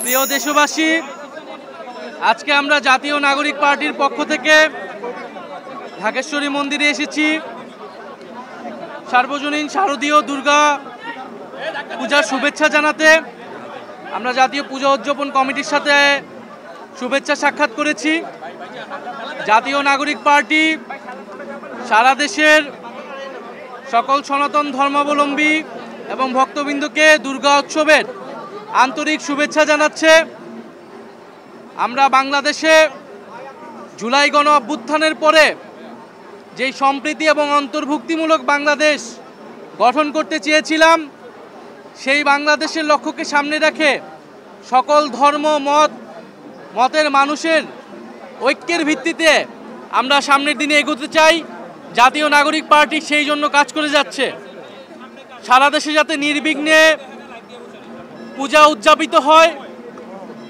প্রিয় দেশবাসী, আজকে আমরা জাতীয় নাগরিক পার্টির পক্ষ থেকে ঢাকেশ্বরী মন্দিরে এসেছি সার্বজনীন শারদীয় দুর্গা পূজার শুভেচ্ছা জানাতে। আমরা জাতীয় পূজা উদযাপন কমিটির সাথে শুভেচ্ছা সাক্ষাৎ করেছি। জাতীয় নাগরিক পার্টি সারা দেশের সকল সনাতন ধর্মাবলম্বী এবং ভক্তবৃন্দকে দুর্গা উৎসবের আন্তরিক শুভেচ্ছা জানাচ্ছে। আমরা বাংলাদেশে জুলাই গণ অভ্যুত্থানের পরে যেই সম্প্রীতি এবং অন্তর্ভুক্তিমূলক বাংলাদেশ গঠন করতে চেয়েছিলাম, সেই বাংলাদেশের লক্ষ্যকে সামনে রেখে সকল ধর্ম মতের মানুষের ঐক্যের ভিত্তিতে আমরা সামনের দিনে এগোতে চাই। জাতীয় নাগরিক পার্টি সেই জন্য কাজ করে যাচ্ছে। সারা দেশে যাতে নির্বিঘ্নে পূজা উদযাপিত হয়,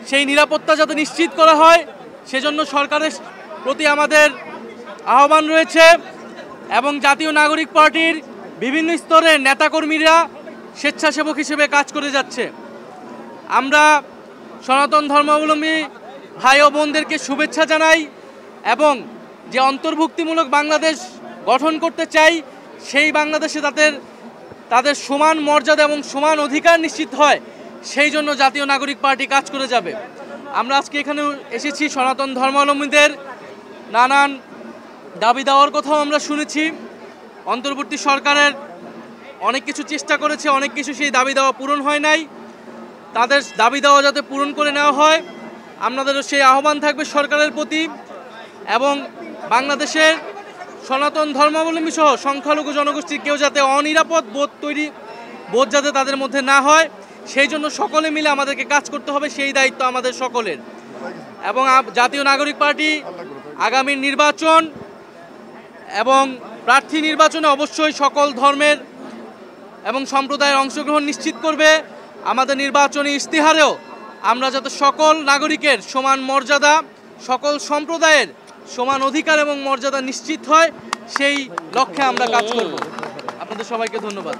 সেই নিরাপত্তা যাতে নিশ্চিত করা হয়, সেজন্য সরকারের প্রতি আমাদের আহ্বান রয়েছে এবং জাতীয় নাগরিক পার্টির বিভিন্ন স্তরের নেতাকর্মীরা স্বেচ্ছাসেবক হিসেবে কাজ করে যাচ্ছে। আমরা সনাতন ধর্মাবলম্বী ভাই ও বোনদেরকে শুভেচ্ছা জানাই এবং যে অন্তর্ভুক্তিমূলক বাংলাদেশ গঠন করতে চাই, সেই বাংলাদেশে তাদের সমান মর্যাদা এবং সমান অধিকার নিশ্চিত হয়, সেই জন্য জাতীয় নাগরিক পার্টি কাজ করে যাবে। আমরা আজকে এখানে এসেছি সনাতন ধর্মাবলম্বীদের নানান দাবি দেওয়ার কথাও আমরা শুনেছি। অন্তর্বর্তী সরকারের অনেক কিছু চেষ্টা করেছে, অনেক কিছু সেই দাবি দেওয়া পূরণ হয় নাই। তাদের দাবি দেওয়া যাতে পূরণ করে নেওয়া হয়, আমাদেরও সেই আহ্বান থাকবে সরকারের প্রতি। এবং বাংলাদেশের সনাতন ধর্মাবলম্বী সহ সংখ্যালঘু জনগোষ্ঠীর কেউ যাতে অনিরাপদ বোধ যাতে তাদের মধ্যে না হয়, সেই জন্য সকলে মিলে আমাদেরকে কাজ করতে হবে, সেই দায়িত্ব আমাদের সকলের। এবং জাতীয় নাগরিক পার্টি আগামী নির্বাচন এবং প্রার্থী নির্বাচনে অবশ্যই সকল ধর্মের এবং সম্প্রদায়ের অংশগ্রহণ নিশ্চিত করবে। আমাদের নির্বাচনী ইশতেহারেও আমরা যাতে সকল নাগরিকের সমান মর্যাদা, সকল সম্প্রদায়ের সমান অধিকার এবং মর্যাদা নিশ্চিত হয়, সেই লক্ষ্যে আমরা কাজ করব। আপনাদের সবাইকে ধন্যবাদ।